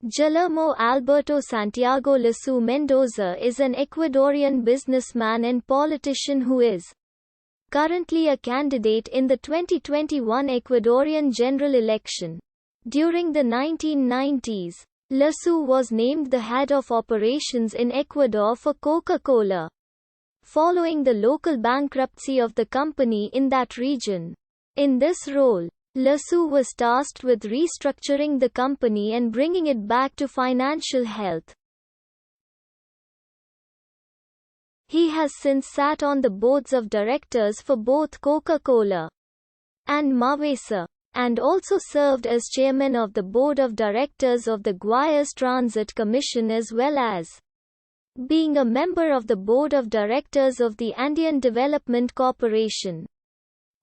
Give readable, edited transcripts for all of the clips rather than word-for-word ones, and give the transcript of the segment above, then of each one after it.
Guillermo Alberto Santiago Lasso Mendoza is an Ecuadorian businessman and politician who is currently a candidate in the 2021 Ecuadorian general election. During the 1990s, Lasso was named the head of operations in Ecuador for Coca-Cola, following the local bankruptcy of the company in that region. In this role, Lasso was tasked with restructuring the company and bringing it back to financial health. He has since sat on the boards of directors for both Coca-Cola and Mavesa, and also served as chairman of the board of directors of the Guayas Transit Commission, as well as being a member of the board of directors of the Andean Development Corporation.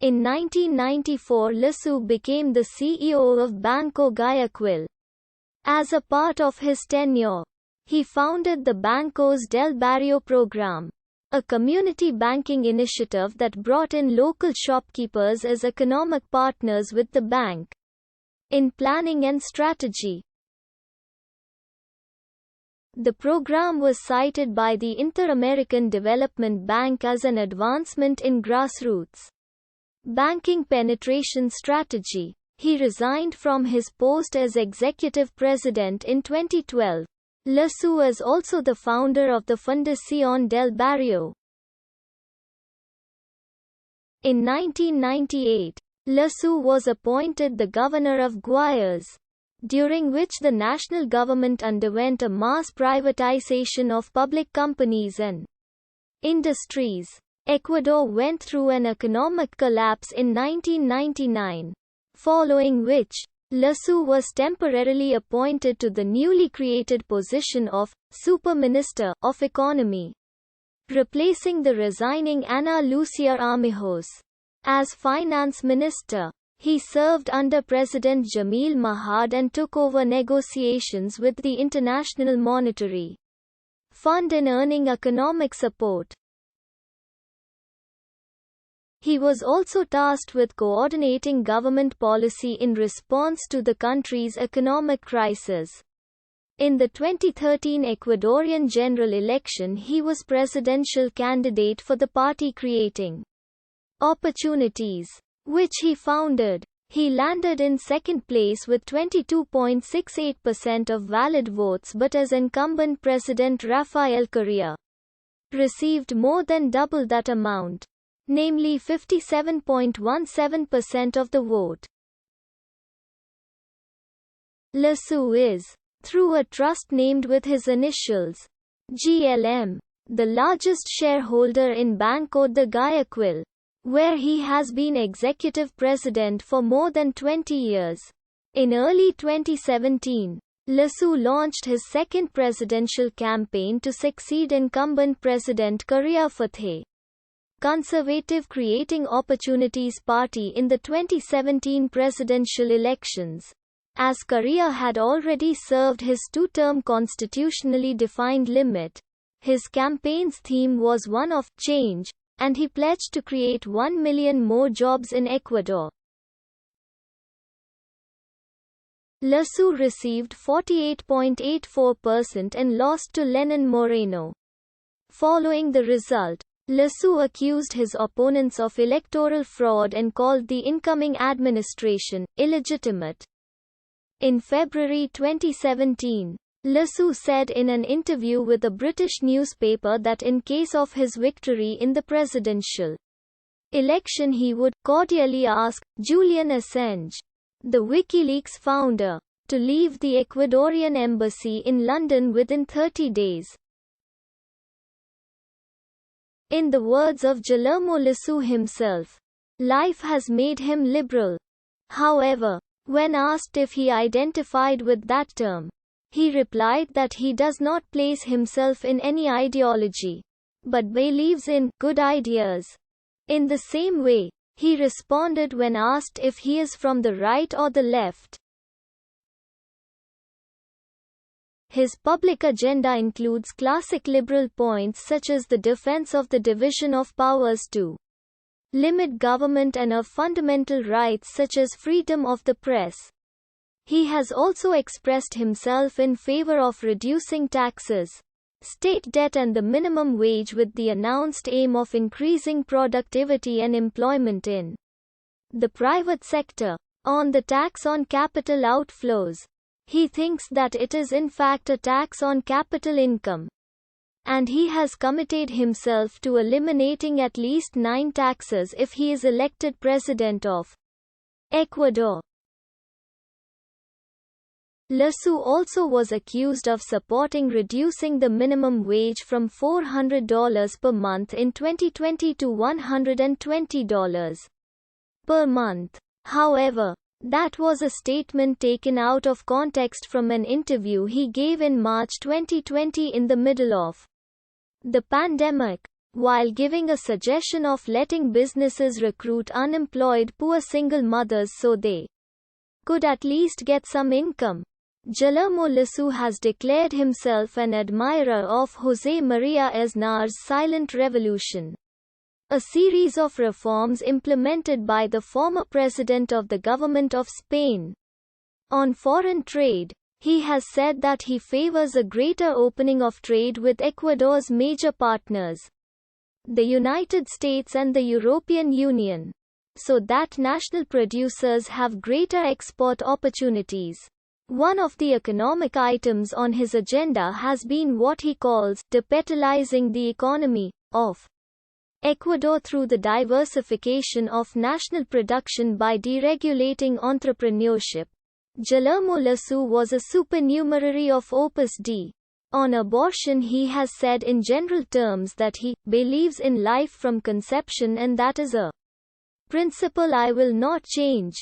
In 1994, Lasso became the CEO of Banco Guayaquil. As a part of his tenure, he founded the Bancos del Barrio program, a community banking initiative that brought in local shopkeepers as economic partners with the bank in planning and strategy. The program was cited by the Inter-American Development Bank as an advancement in grassroots banking penetration strategy. He resigned from his post as executive president in 2012. Lasso is also the founder of the Fundación del Barrio. In 1998, Lasso was appointed the governor of Guayas, during which the national government underwent a mass privatization of public companies and industries. Ecuador went through an economic collapse in 1999, following which, Lasso was temporarily appointed to the newly created position of Super Minister of Economy, replacing the resigning Ana Lucia Armijos. As finance minister, he served under President Jamil Mahad and took over negotiations with the International Monetary Fund in earning economic support. He was also tasked with coordinating government policy in response to the country's economic crisis. In the 2013 Ecuadorian general election, he was presidential candidate for the party Creating Opportunities, which he founded. He landed in second place with 22.68% of valid votes, but as incumbent President Rafael Correa received more than double that amount, namely 57.17% of the vote. Lasso is, through a trust named with his initials, GLM, the largest shareholder in Banco de Guayaquil, where he has been executive president for more than 20 years. In early 2017, Lasso launched his second presidential campaign to succeed incumbent President Correa Fathe Conservative Creating Opportunities Party in the 2017 presidential elections. As Correa had already served his two-term constitutionally defined limit, his campaign's theme was one of change, and he pledged to create 1 million more jobs in Ecuador. Lasso received 48.84% and lost to Lenin Moreno. Following the result, Lasso accused his opponents of electoral fraud and called the incoming administration illegitimate. In February 2017, Lasso said in an interview with a British newspaper that in case of his victory in the presidential election he would cordially ask Julian Assange, the WikiLeaks founder, to leave the Ecuadorian embassy in London within 30 days. In the words of Guillermo Lasso himself, life has made him liberal. However, when asked if he identified with that term, he replied that he does not place himself in any ideology, but believes in good ideas. In the same way, he responded when asked if he is from the right or the left. His public agenda includes classic liberal points such as the defense of the division of powers to limit government and of fundamental rights such as freedom of the press. He has also expressed himself in favor of reducing taxes, state debt and the minimum wage with the announced aim of increasing productivity and employment in the private sector. On the tax on capital outflows, he thinks that it is in fact a tax on capital income, and he has committed himself to eliminating at least 9 taxes if he is elected president of Ecuador. Lasso also was accused of supporting reducing the minimum wage from $400 per month in 2020 to $120 per month. However, that was a statement taken out of context from an interview he gave in March 2020 in the middle of the pandemic, while giving a suggestion of letting businesses recruit unemployed poor single mothers so they could at least get some income. Guillermo Lasso has declared himself an admirer of José María Aznar's Silent Revolution, a series of reforms implemented by the former president of the government of Spain. On foreign trade, he has said that he favors a greater opening of trade with Ecuador's major partners, the United States and the European Union, so that national producers have greater export opportunities. One of the economic items on his agenda has been what he calls "decapitalizing the economy" of Ecuador through the diversification of national production by deregulating entrepreneurship. Guillermo Lasso was a supernumerary of Opus Dei. On abortion, he has said in general terms that he believes in life from conception and that is a principle I will not change.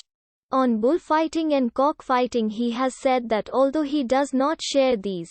On bullfighting and cockfighting, he has said that although he does not share these